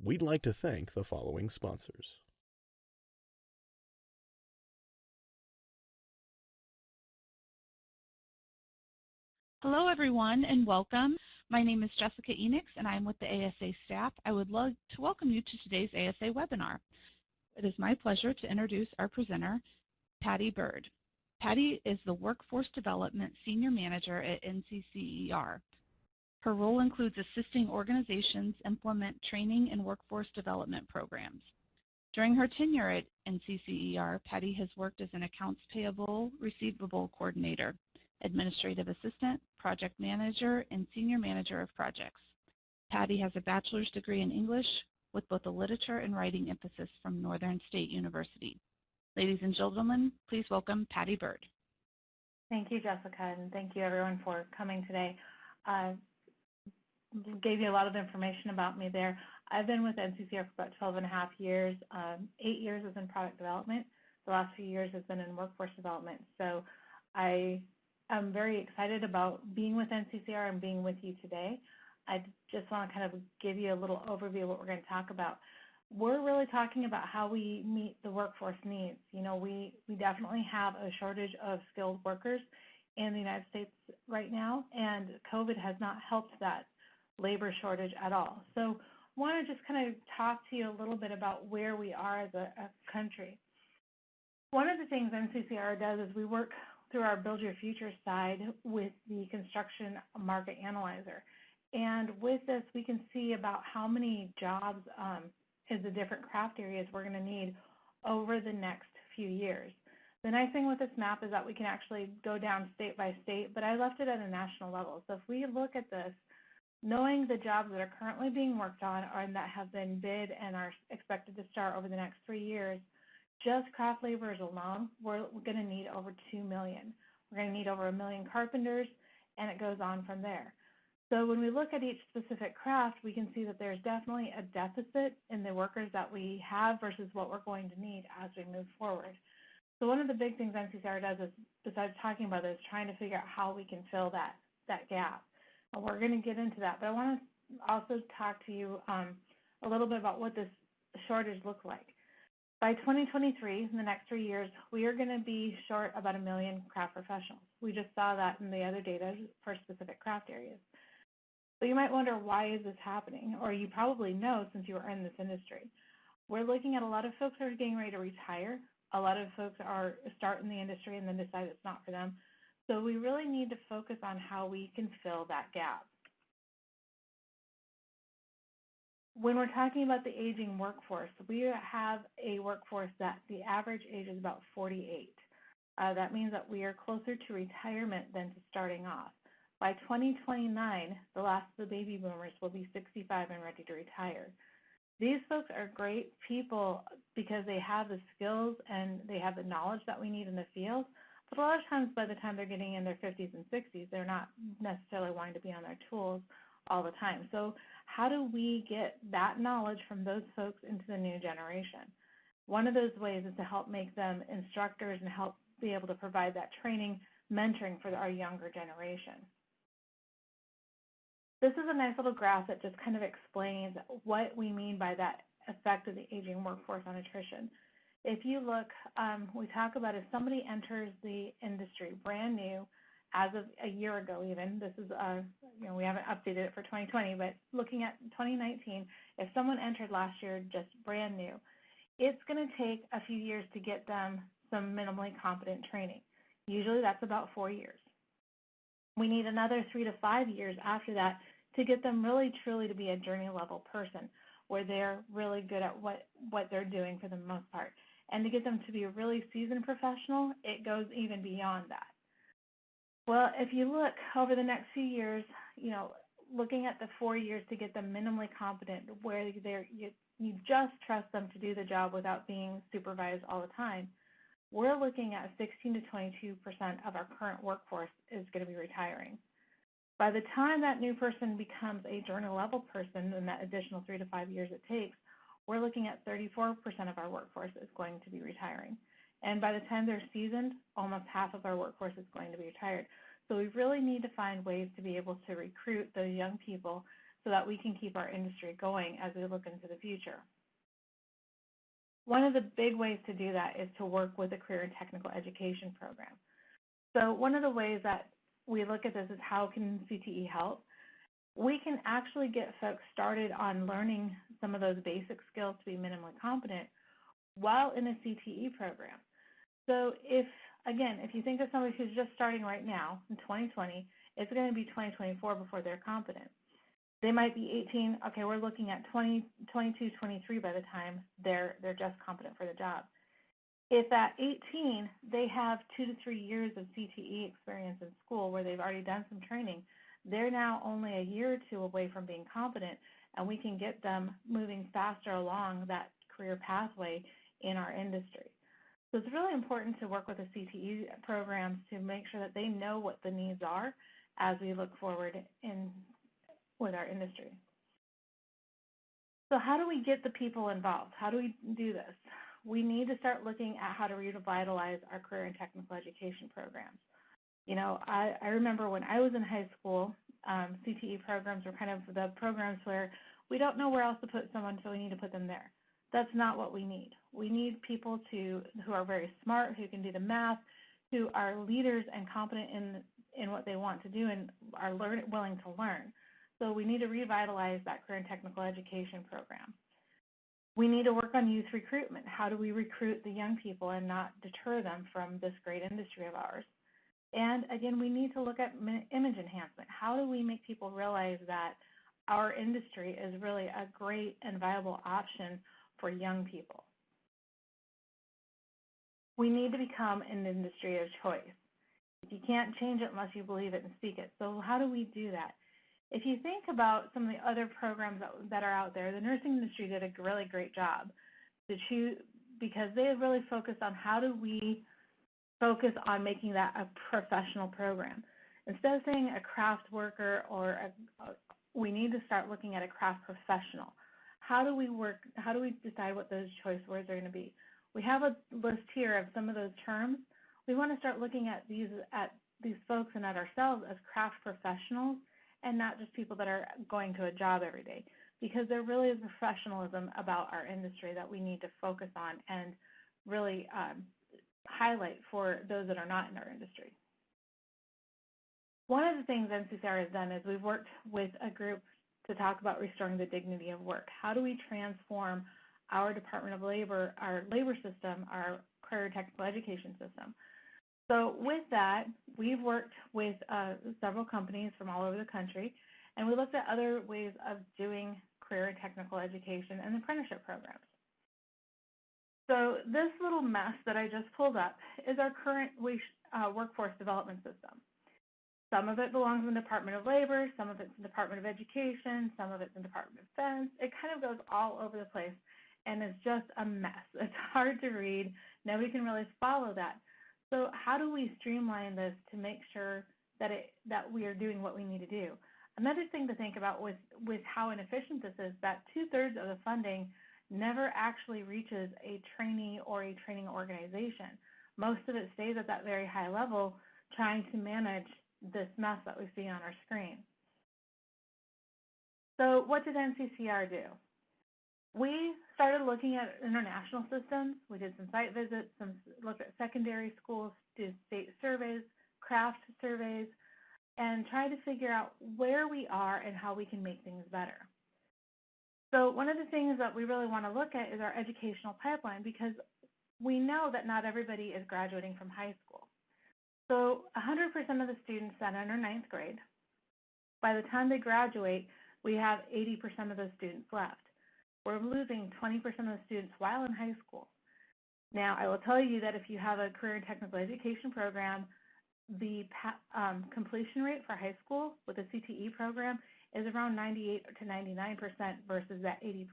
We'd like to thank the following sponsors. Hello, everyone, and welcome. My name is Jessica Enix, and I'm with the ASA staff. I would love to welcome you to today's ASA webinar. It is my pleasure to introduce our presenter, Patty Bird. Patty is the Workforce Development Senior Manager at NCCER. Her role includes assisting organizations implement training and workforce development programs. During her tenure at NCCER, Patty has worked as an accounts payable, receivable coordinator, administrative assistant, project manager, and senior manager of projects. Patty has a bachelor's degree in English with both a literature and writing emphasis from Northern State University. Ladies and gentlemen, please welcome Patty Bird. Thank you, Jessica, and thank you everyone for coming today. Gave you a lot of information about me there. I've been with NCCER for about 12.5 years. 8 years is in product development. The last few years has been in workforce development. So I'm very excited about being with NCCER and being with you today. I just want to kind of give you a little overview of what we're going to talk about. We're really talking about how we meet the workforce needs. You know, we definitely have a shortage of skilled workers in the United States right now, and COVID has not helped that labor shortage at all. So I want to just kind of talk to you a little bit about where we are as a country. One of the things NCCER does is we work through our Build Your Future side with the construction market analyzer. And with this, we can see about how many jobs is the different craft areas we're going to need over the next few years. The nice thing with this map is that we can actually go down state by state, but I left it at a national level. So if we look at this, knowing the jobs that are currently being worked on or that have been bid and are expected to start over the next 3 years, just craft laborers alone, we're going to need over 2 million. We're going to need over 1 million carpenters, and it goes on from there. So when we look at each specific craft, we can see that there's definitely a deficit in the workers that we have versus what we're going to need as we move forward. So one of the big things NCCER does is, besides talking about this, trying to figure out how we can fill that gap. And we're going to get into that, but I want to also talk to you a little bit about what this shortage looks like. By 2023, in the next 3 years, we are going to be short about 1 million craft professionals. We just saw that in the other data for specific craft areas. So you might wonder, why is this happening? Or you probably know since you are in this industry. We're looking at a lot of folks who are getting ready to retire. A lot of folks are starting the industry and then decide it's not for them. So we really need to focus on how we can fill that gap. When we're talking about the aging workforce, we have a workforce that the average age is about 48. That means that we are closer to retirement than to starting off. By 2029, the last of the baby boomers will be 65 and ready to retire. These folks are great people because they have the skills and they have the knowledge that we need in the field, but a lot of times by the time they're getting in their 50s and 60s, they're not necessarily wanting to be on their tools all the time. So how do we get that knowledge from those folks into the new generation? One of those ways is to help make them instructors and help be able to provide that training, mentoring for our younger generation. This is a nice little graph that just kind of explains what we mean by that effect of the aging workforce on attrition. If you look, we talk about if somebody enters the industry brand new, as of a year ago even, this is, we haven't updated it for 2020, but looking at 2019, if someone entered last year just brand new, it's going to take a few years to get them some minimally competent training. Usually that's about 4 years. We need another 3 to 5 years after that to get them really truly to be a journey level person where they're really good at what they're doing for the most part. And to get them to be a really seasoned professional, it goes even beyond that. Well, if you look over the next few years, looking at the 4 years to get them minimally competent, where you just trust them to do the job without being supervised all the time, we're looking at 16 to 22% of our current workforce is going to be retiring. By the time that new person becomes a journey level person, and that additional 3 to 5 years it takes, we're looking at 34% of our workforce is going to be retiring. And by the time they're seasoned, almost half of our workforce is going to be retired. So we really need to find ways to be able to recruit those young people so that we can keep our industry going as we look into the future. One of the big ways to do that is to work with a career and technical education program. So one of the ways that we look at this is how can CTE help? We can actually get folks started on learning some of those basic skills to be minimally competent while in a CTE program. So if you think of somebody who's just starting right now in 2020, it's going to be 2024 before they're competent. They might be 18, okay, we're looking at 20, 22, 23 by the time they're just competent for the job. If at 18, they have 2 to 3 years of CTE experience in school where they've already done some training, they're now only a year or two away from being competent, and we can get them moving faster along that career pathway in our industry. So it's really important to work with the CTE programs to make sure that they know what the needs are as we look forward with our industry. So how do we get the people involved? How do we do this? We need to start looking at how to revitalize our career and technical education programs. You know, I remember when I was in high school, CTE programs were kind of the programs where we don't know where else to put someone, so we need to put them there. That's not what we need. We need people who are very smart, who can do the math, who are leaders and competent in what they want to do and are willing to learn. So we need to revitalize that career and technical education program. We need to work on youth recruitment. How do we recruit the young people and not deter them from this great industry of ours? And again, we need to look at image enhancement. How do we make people realize that our industry is really a great and viable option for young people? We need to become an industry of choice. You can't change it unless you believe it and speak it. So how do we do that? If you think about some of the other programs that are out there, the nursing industry did a really great job because they really focused on how do we focus on making that a professional program. Instead of saying a craft worker we need to start looking at a craft professional. How do we decide what those choice words are going to be? We have a list here of some of those terms. We want to start looking at these folks and at ourselves as craft professionals and not just people that are going to a job every day, because there really is professionalism about our industry that we need to focus on and really highlight for those that are not in our industry. One of the things NCCER has done is we've worked with a group to talk about restoring the dignity of work. How do we transform our Department of Labor, our labor system, our career technical education system? So with that, we've worked with several companies from all over the country, and we looked at other ways of doing career and technical education and apprenticeship programs. So this little mess that I just pulled up is our current workforce development system. Some of it belongs in the Department of Labor, some of it's in the Department of Education, some of it's in the Department of Defense. It kind of goes all over the place, and it's just a mess. It's hard to read. Nobody can really follow that. So how do we streamline this to make sure that we are doing what we need to do? Another thing to think about with how inefficient this is, that 2/3 of the funding never actually reaches a trainee or a training organization. Most of it stays at that very high level trying to manage this mess that we see on our screen. So what did NCCER do? We started looking at international systems. We did some site visits, looked at secondary schools, did state surveys, craft surveys, and tried to figure out where we are and how we can make things better. So one of the things that we really want to look at is our educational pipeline, because we know that not everybody is graduating from high school. So 100% of the students that enter 9th grade, by the time they graduate, we have 80% of those students left. We're losing 20% of the students while in high school. Now, I will tell you that if you have a career and technical education program, the completion rate for high school with a CTE program is around 98 to 99% versus that 80%.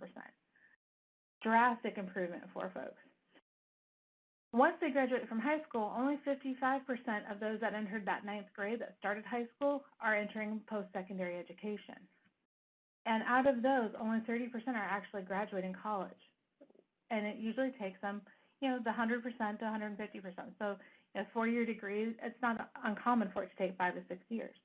Drastic improvement for folks. Once they graduate from high school, only 55% of those that entered that 9th grade that started high school are entering post-secondary education. And out of those, only 30% are actually graduating college. And it usually takes them, the 100% to 150%. So a 4-year degree, it's not uncommon for it to take 5 to 6 years.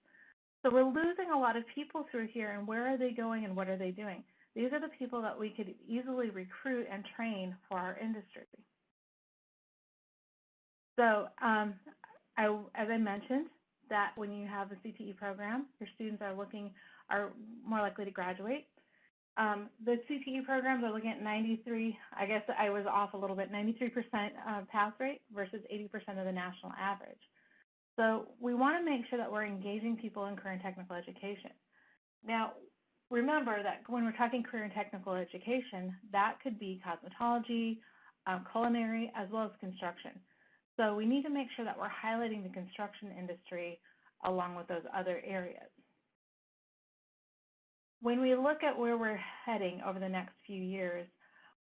So we're losing a lot of people through here, and where are they going and what are they doing? These are the people that we could easily recruit and train for our industry. So as I mentioned, that when you have a CTE program, your students are more likely to graduate. The CTE programs are looking at 93, I guess I was off a little bit, 93% pass rate versus 80% of the national average. So we want to make sure that we're engaging people in career and technical education. Now, remember that when we're talking career and technical education, that could be cosmetology, culinary, as well as construction. So we need to make sure that we're highlighting the construction industry along with those other areas. When we look at where we're heading over the next few years,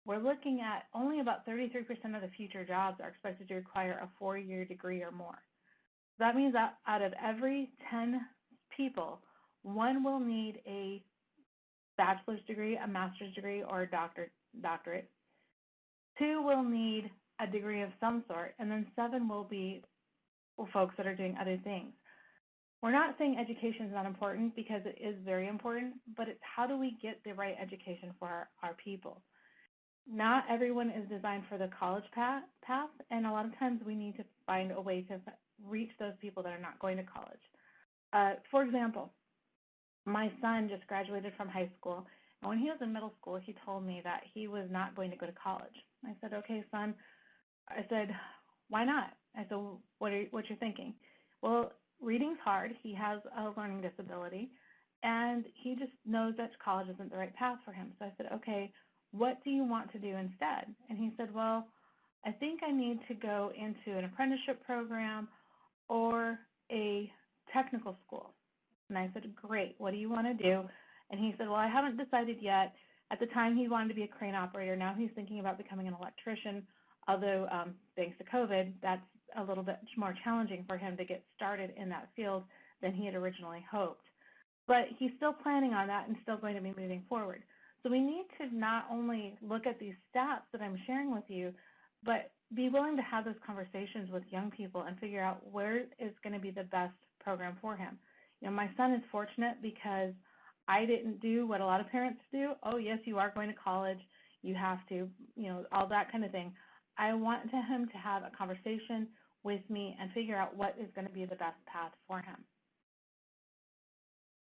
we're looking at only about 33% of the future jobs are expected to require a 4-year degree or more. That means that out of every 10 people, 1 will need a bachelor's degree, a master's degree, or a doctorate. 2 will need a degree of some sort, and then 7 will be folks that are doing other things. We're not saying education is not important, because it is very important, but it's how do we get the right education for our people. Not everyone is designed for the college path, and a lot of times we need to find a way to reach those people that are not going to college. For example, my son just graduated from high school, and when he was in middle school, he told me that he was not going to go to college. I said, okay, son. I said, why not? I said, what you're thinking? Well, reading's hard. He has a learning disability, and he just knows that college isn't the right path for him. So I said, okay, what do you want to do instead? And he said, well, I think I need to go into an apprenticeship program or a technical school. And I said, great, what do you want to do? And he said, well, I haven't decided yet. At the time, he wanted to be a crane operator. Now he's thinking about becoming an electrician, although thanks to COVID, that's a little bit more challenging for him to get started in that field than he had originally hoped. But he's still planning on that and still going to be moving forward. So we need to not only look at these stats that I'm sharing with you, but be willing to have those conversations with young people and figure out where is going to be the best program for him. You know, my son is fortunate because I didn't do what a lot of parents do. Oh, yes, you are going to college. You have to, you know, all that kind of thing. I want him to have a conversation with me and figure out what is going to be the best path for him.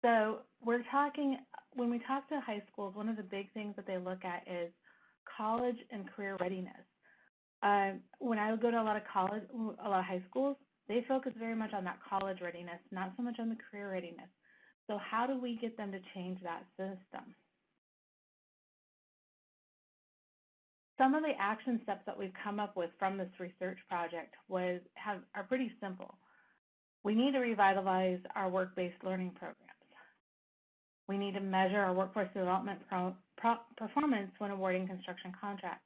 So we're talking, when we talk to high schools, one of the big things that they look at is college and career readiness. When I go to a lot of high schools, they focus very much on that college readiness, not so much on the career readiness. So how do we get them to change that system? Some of the action steps that we've come up with from this research project are pretty simple. We need to revitalize our work-based learning programs. We need to measure our workforce development performance when awarding construction contracts.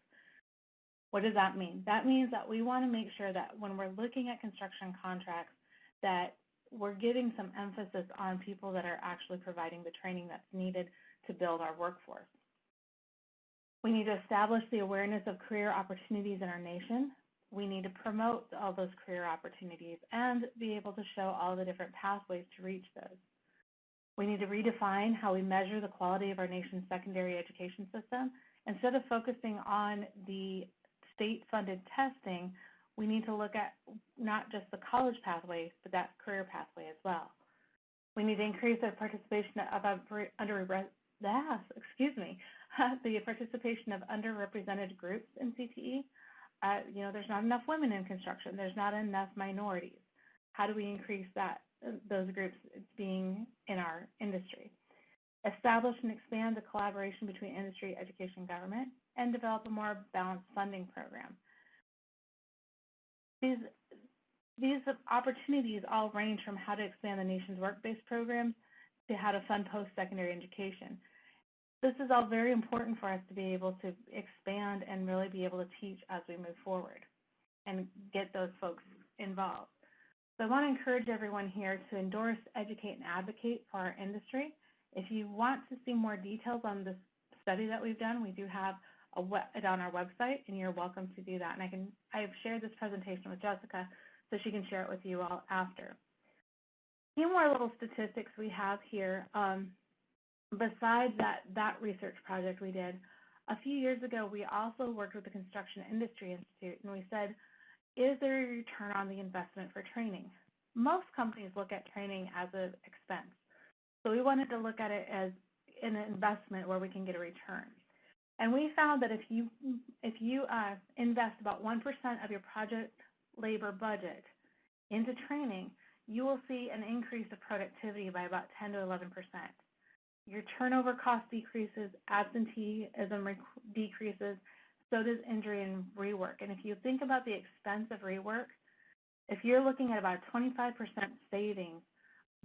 What does that mean? That means that we want to make sure that when we're looking at construction contracts, that we're giving some emphasis on people that are actually providing the training that's needed to build our workforce. We need to establish the awareness of career opportunities in our nation. We need to promote all those career opportunities and be able to show all the different pathways to reach those. We need to redefine how we measure the quality of our nation's secondary education system. Instead of focusing on the state-funded testing, we need to look at not just the college pathway, but that career pathway as well. We need to increase the participation of the participation of underrepresented groups in CTE. You know, there's not enough women in construction. There's not enough minorities. How do we increase those groups being in our industry? Establish and expand the collaboration between industry, education, government, and develop a more balanced funding program. These opportunities all range from how to expand the nation's work-based programs to how to fund post-secondary education. This is all very important for us to be able to expand and really be able to teach as we move forward and get those folks involved. So I want to encourage everyone here to endorse, educate, and advocate for our industry. If you want to see more details on this study that we've done, we do have it on our website, and you're welcome to do that. And I've shared this presentation with Jessica, so she can share it with you all after. few more little statistics we have here. Besides that research project we did, a few years ago, we also worked with the Construction Industry Institute, and we said, is there a return on the investment for training? Most companies look at training as an expense. So we wanted to look at it as an investment where we can get a return. And we found that if you invest about 1% of your project labor budget into training, you will see an increase of productivity by about 10 to 11%. Your turnover cost decreases, absenteeism decreases, so does injury and rework. And if you think about the expense of rework, if you're looking at about 25% savings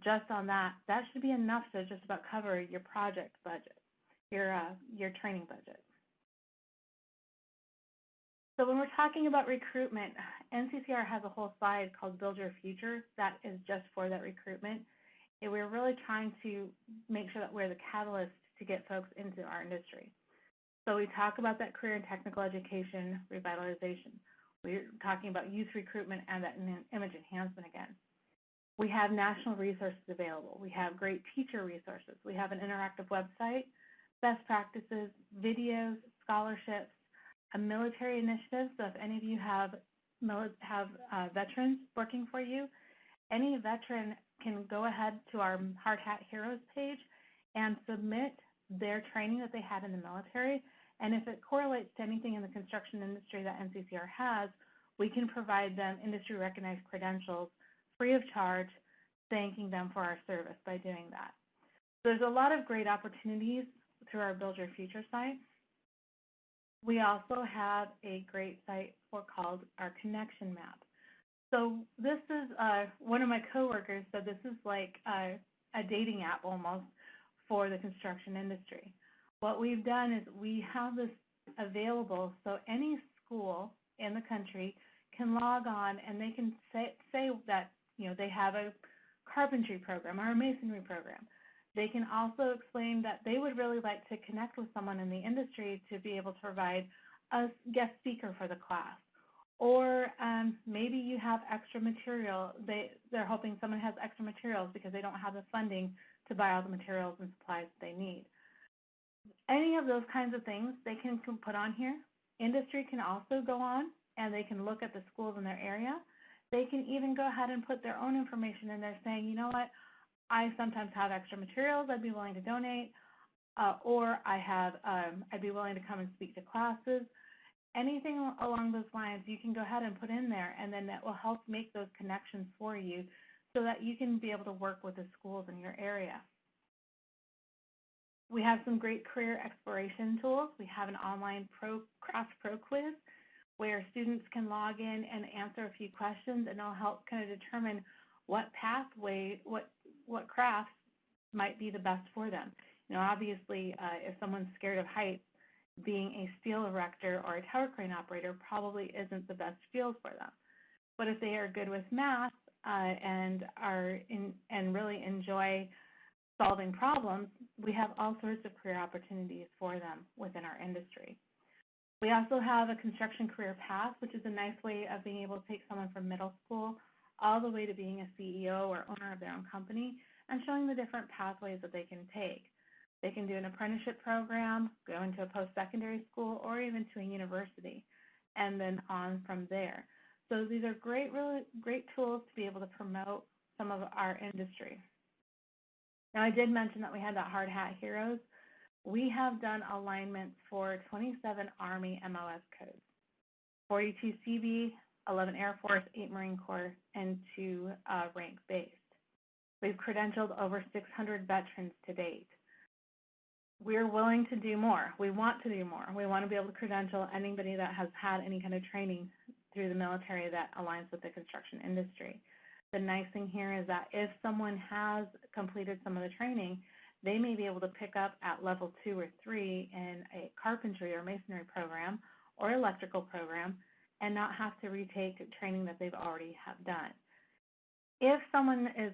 just on that, that should be enough to just about cover your project budget, your training budget. So when we're talking about recruitment, NCCER has a whole slide called Build Your Future that is just for that recruitment. And we're really trying to make sure that we're the catalyst to get folks into our industry. So we talk about that career and technical education revitalization. We're talking about youth recruitment and that image enhancement again. We have national resources available. We have great teacher resources. We have an interactive website, best practices, videos, scholarships, a military initiative. So if any of you have veterans working for you, any veteran can go ahead to our Hard Hat Heroes page and submit their training that they had in the military. And if it correlates to anything in the construction industry that NCCER has, we can provide them industry-recognized credentials free of charge, thanking them for our service by doing that. So there's a lot of great opportunities through our Build Your Future site. We also have a great site called our Connection Map. So this is, one of my coworkers said this is like a dating app almost for the construction industry. What we've done is we have this available so any school in the country can log on and they can say that they have a carpentry program or a masonry program. They can also explain that they would really like to connect with someone in the industry to be able to provide a guest speaker for the class. Or maybe you have extra material. They're hoping someone has extra materials because they don't have the funding to buy all the materials and supplies that they need. Any of those kinds of things they can put on here. Industry can also go on and they can look at the schools in their area. They can even go ahead and put their own information in there saying, you know what, I sometimes have extra materials I'd be willing to donate, or I'd be willing to come and speak to classes. Anything along those lines you can go ahead and put in there, and then that will help make those connections for you so that you can be able to work with the schools in your area. We have some great career exploration tools. We have an online craft pro quiz where students can log in and answer a few questions, and it'll help kind of determine what pathway, what crafts might be the best for them. Obviously, if someone's scared of heights, being a steel erector or a tower crane operator probably isn't the best field for them. But if they are good with math and really enjoy solving problems, we have all sorts of career opportunities for them within our industry. We also have a construction career path, which is a nice way of being able to take someone from middle school all the way to being a CEO or owner of their own company and showing the different pathways that they can take. They can do an apprenticeship program, go into a post-secondary school, or even to a university, and then on from there. So these are really great tools to be able to promote some of our industry. Now, I did mention that we had that Hard Hat Heroes. We have done alignments for 27 Army MOS codes, 42 CB, 11 Air Force, 8 Marine Corps, and 2 rank-based. We've credentialed over 600 veterans to date. We're willing to do more. We want to do more. We want to be able to credential anybody that has had any kind of training through the military that aligns with the construction industry. The nice thing here is that if someone has completed some of the training, they may be able to pick up at level 2 or 3 in a carpentry or masonry program or electrical program and not have to retake training that they've already have done. If someone is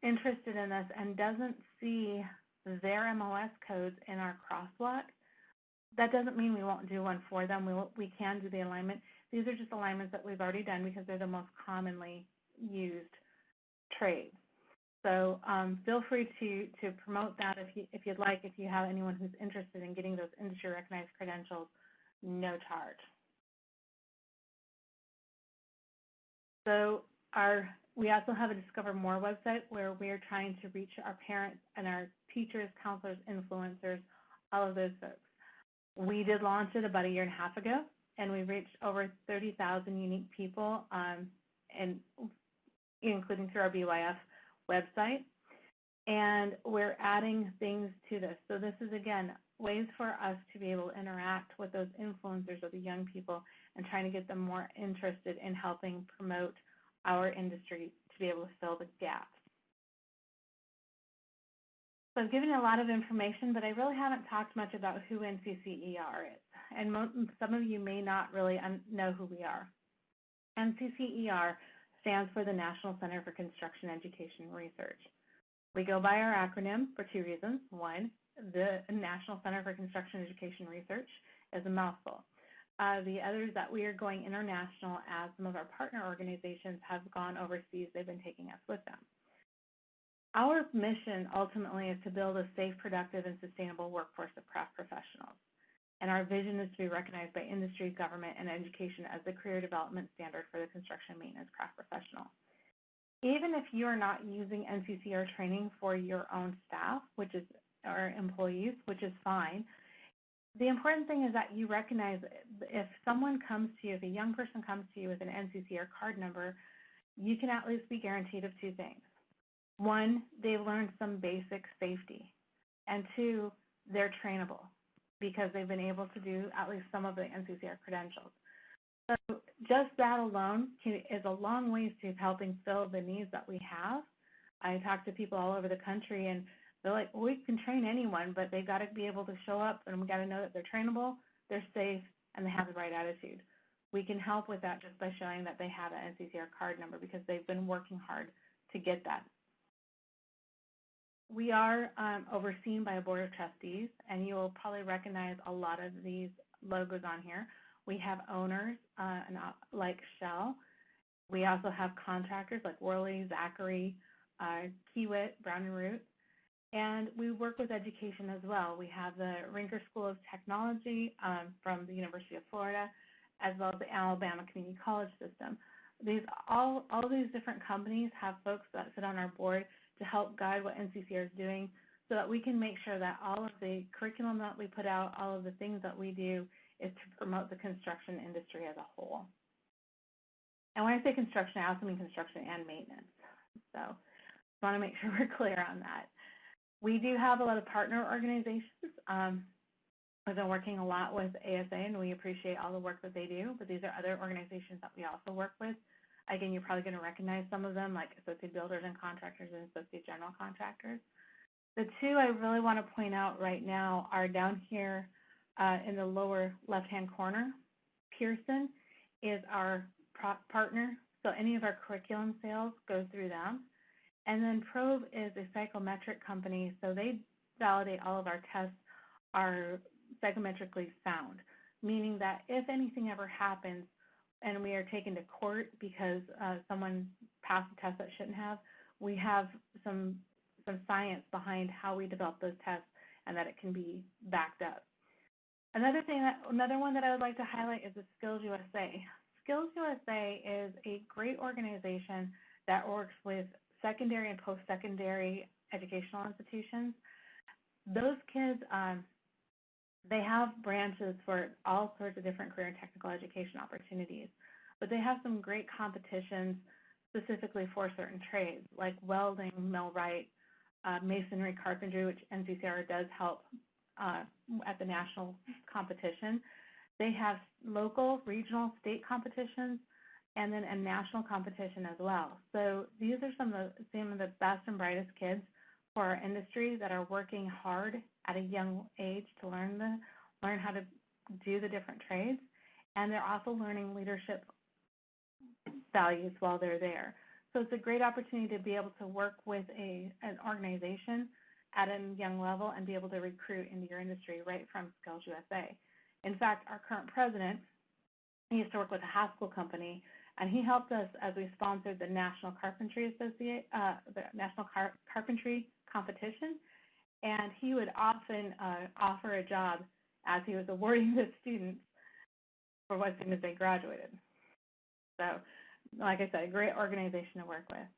interested in this and doesn't see their MOS codes in our crosswalk, that doesn't mean we won't do one for them. We can do the alignment. These are just alignments that we've already done because they're the most commonly used trades. So feel free to promote that if you'd like, if you have anyone who's interested in getting those industry recognized credentials, no charge. So we also have a Discover More website where we're trying to reach our parents and our teachers, counselors, influencers, all of those folks. We did launch it about 1.5 years ago, and we reached over 30,000 unique people, and including through our BYF website. And we're adding things to this. So this is, again, ways for us to be able to interact with those influencers or the young people and trying to get them more interested in helping promote our industry to be able to fill the gaps. So I've given you a lot of information, but I really haven't talked much about who NCCER is. And some of you may not really know who we are. NCCER stands for the National Center for Construction Education Research. We go by our acronym for 2 reasons. One, the National Center for Construction Education Research is a mouthful. The other is that we are going international as some of our partner organizations have gone overseas. They've been taking us with them. Our mission ultimately is to build a safe, productive, and sustainable workforce of craft professionals. And our vision is to be recognized by industry, government, and education as the career development standard for the construction maintenance craft professional. Even if you are not using NCCER training for your own staff, or employees, which is fine, the important thing is that you recognize if someone comes to you, if a young person comes to you with an NCCER card number, you can at least be guaranteed of 2 things. 1, they've learned some basic safety, and 2, they're trainable because they've been able to do at least some of the NCCER credentials. So just that alone is a long ways to helping fill the needs that we have. I talk to people all over the country, and they're like, well, we can train anyone, but they've got to be able to show up, and we've got to know that they're trainable, they're safe, and they have the right attitude. We can help with that just by showing that they have an NCCER card number because they've been working hard to get that. We are overseen by a board of trustees, and you will probably recognize a lot of these logos on here. We have owners like Shell. We also have contractors like Worley, Zachary, Kiewit, Brown and Root. And we work with education as well. We have the Rinker School of Technology from the University of Florida, as well as the Alabama Community College System. All these different companies have folks that sit on our board to help guide what NCCER is doing so that we can make sure that all of the curriculum that we put out, all of the things that we do is to promote the construction industry as a whole. And when I say construction, I also mean construction and maintenance. So I want to make sure we're clear on that. We do have a lot of partner organizations. We've been working a lot with ASA, and we appreciate all the work that they do, but these are other organizations that we also work with. Again, you're probably going to recognize some of them, like Associate Builders and Contractors and Associate General Contractors. The 2 I really want to point out right now are down here in the lower left-hand corner. Pearson is our partner, so any of our curriculum sales go through them. And then Probe is a psychometric company, so they validate all of our tests are psychometrically sound, meaning that if anything ever happens and we are taken to court because someone passed a test that shouldn't have, we have some science behind how we develop those tests and that it can be backed up. Another one that I would like to highlight is the Skills USA. Skills USA is a great organization that works with secondary and post-secondary educational institutions. Those kids, they have branches for all sorts of different career and technical education opportunities, but they have some great competitions specifically for certain trades like welding, millwright, masonry, carpentry, which NCCER does help at the national competition. They have local, regional, state competitions, and then a national competition as well. So these are some of the best and brightest kids for our industry that are working hard at a young age to learn how to do the different trades, and they're also learning leadership values while they're there. So it's a great opportunity to be able to work with an organization at a young level and be able to recruit into your industry right from Skills USA. In fact, our current president He used to work with a high school company, and he helped us as we sponsored the National Carpentry Carpentry competition. And he would often offer a job as he was awarding the students for as soon as they graduated. So, like I said, a great organization to work with.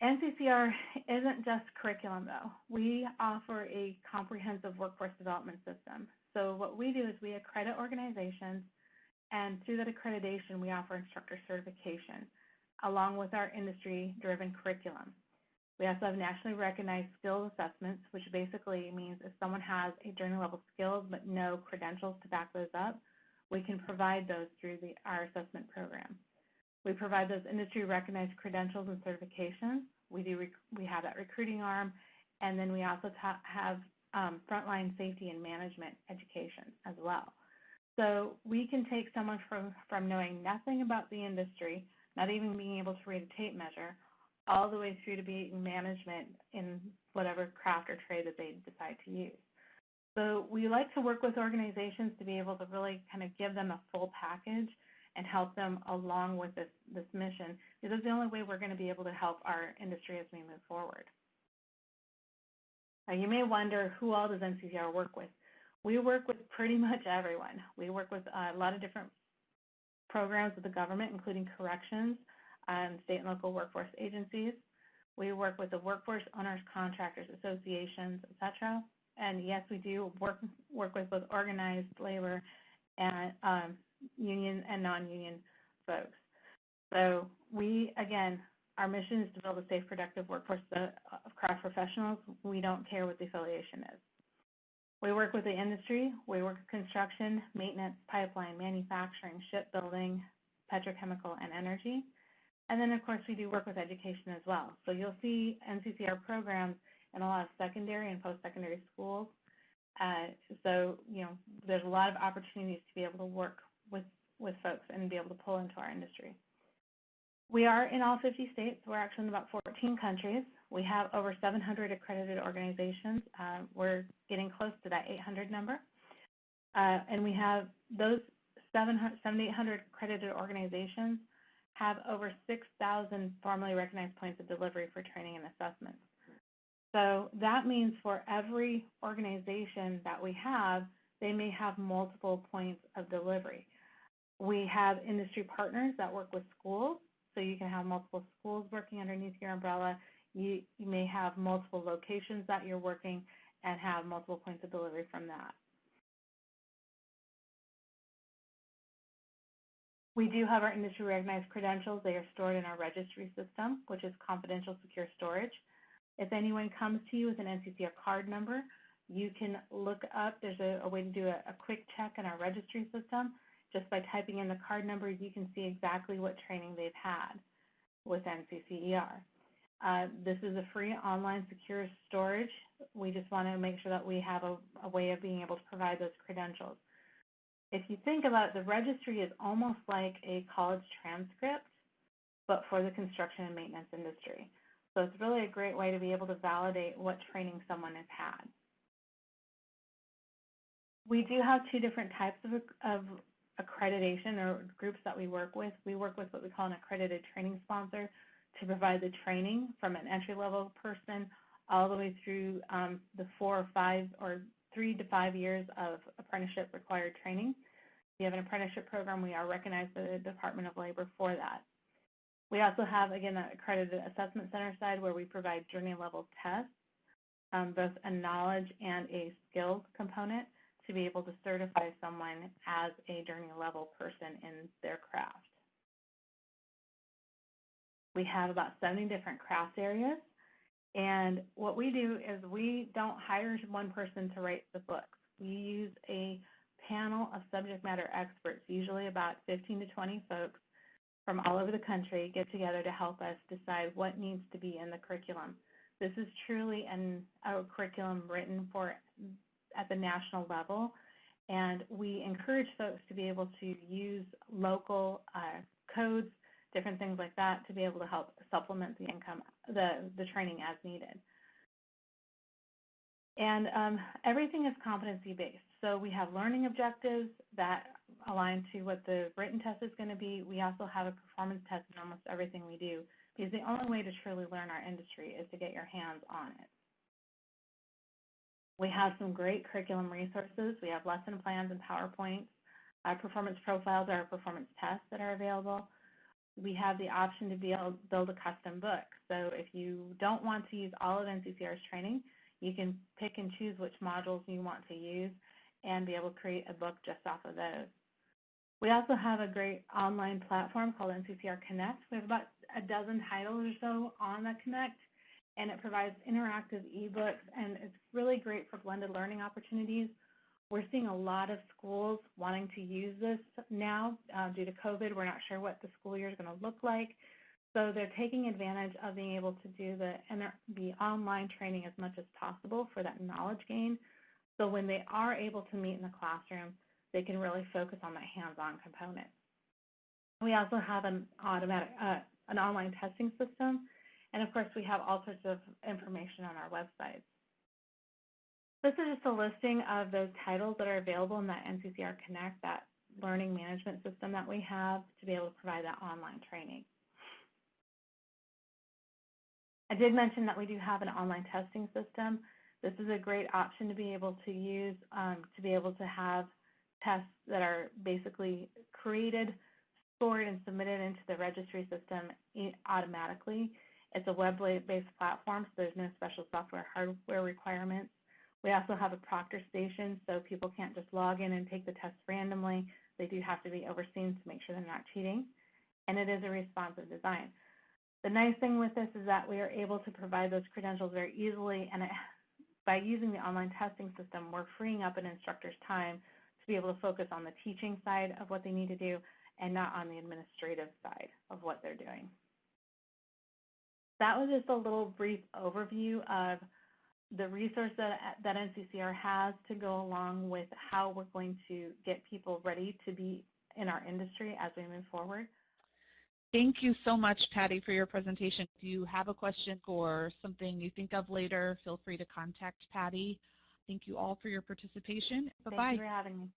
NCCER isn't just curriculum, though. We offer a comprehensive workforce development system. So what we do is we accredit organizations, and through that accreditation, we offer instructor certification, along with our industry-driven curriculum. We also have nationally recognized skills assessments, which basically means if someone has a journey-level skills but no credentials to back those up, we can provide those through our assessment program. We provide those industry-recognized credentials and certifications. We have that recruiting arm, and then we also have frontline safety and management education as well. So we can take someone from knowing nothing about the industry, not even being able to read a tape measure, all the way through to being management in whatever craft or trade that they decide to use. So we like to work with organizations to be able to really kind of give them a full package and help them along with this mission, because it's the only way we're going to be able to help our industry as we move forward. Now, you may wonder, who all does NCCER work with? We work with pretty much everyone. We work with a lot of different programs with the government, including corrections, state and local workforce agencies. We work with the workforce owners, contractors, associations, etc. And yes, we do work with both organized labor and union and non-union folks. So we, again, our mission is to build a safe, productive workforce of craft professionals. We don't care what the affiliation is. We work with the industry. We work with construction, maintenance, pipeline, manufacturing, shipbuilding, petrochemical, and energy. And then, of course, we do work with education as well. So you'll see NCCER programs in a lot of secondary and post-secondary schools. So, there's a lot of opportunities to be able to work with folks and be able to pull into our industry. We are in all 50 states. We're actually in about 14 countries. We have over 700 accredited organizations. We're getting close to that 800 number. And we have those 7,800 accredited organizations have over 6,000 formally recognized points of delivery for training and assessments. So that means for every organization that we have, they may have multiple points of delivery. We have industry partners that work with schools, so you can have multiple schools working underneath your umbrella. You may have multiple locations that you're working and have multiple points of delivery from that. We do have our industry-recognized credentials. They are stored in our registry system, which is confidential secure storage. If anyone comes to you with an NCCER card number, you can look up. There's a way to do a quick check in our registry system. Just by typing in the card number, you can see exactly what training they've had with NCCER. This is a free online secure storage. We just want to make sure that we have a way of being able to provide those credentials. If you think about it, the registry is almost like a college transcript, but for the construction and maintenance industry. So it's really a great way to be able to validate what training someone has had. We do have two different types of accreditation or groups that we work with. We work with what we call an accredited training sponsor to provide the training from an entry-level person all the way through the 4 or 5 or 3 to 5 years of apprenticeship required training. If you have an apprenticeship program, we are recognized by the Department of Labor for that. We also have, again, that accredited assessment center side where we provide journey level tests, both a knowledge and a skills component to be able to certify someone as a journey level person in their craft. We have about 70 different craft areas, and what we do is we don't hire one person to write the books. We use a panel of subject matter experts, usually about 15 to 20 folks from all over the country, get together to help us decide what needs to be in the curriculum. This is truly a curriculum written for at the national level, and we encourage folks to be able to use local codes, different things like that, to be able to help supplement the income, the training as needed. And everything is competency-based. So we have learning objectives that aligned to what the written test is going to be. We also have a performance test in almost everything we do, because the only way to truly learn our industry is to get your hands on it. We have some great curriculum resources. We have lesson plans and PowerPoints. Performance profiles are performance tests that are available. We have the option to be able to build a custom book. So if you don't want to use all of NCCER's training, you can pick and choose which modules you want to use and be able to create a book just off of those. We also have a great online platform called NCCER Connect. We have about a dozen titles or so on the Connect, and it provides interactive ebooks, and it's really great for blended learning opportunities. We're seeing a lot of schools wanting to use this now due to COVID. We're not sure what the school year is going to look like. So they're taking advantage of being able to do the online training as much as possible for that knowledge gain. So when they are able to meet in the classroom, they can really focus on that hands-on component. We also have an online testing system. And of course, we have all sorts of information on our website. This is just a listing of those titles that are available in that NCCER Connect, that learning management system that we have to be able to provide that online training. I did mention that we do have an online testing system. This is a great option to be able to use, to be able to have tests that are basically created, stored, and submitted into the registry system automatically. It's a web-based platform, so there's no special software hardware requirements. We also have a proctor station, so people can't just log in and take the test randomly. They do have to be overseen to make sure they're not cheating. And it is a responsive design. The nice thing with this is that we are able to provide those credentials very easily, and by using the online testing system, we're freeing up an instructor's time to be able to focus on the teaching side of what they need to do and not on the administrative side of what they're doing. That was just a little brief overview of the resource that NCCER has to go along with how we're going to get people ready to be in our industry as we move forward. Thank you so much, Patty, for your presentation. If you have a question or something you think of later, feel free to contact Patty. Thank you all for your participation. Bye-bye. Thank you for having me.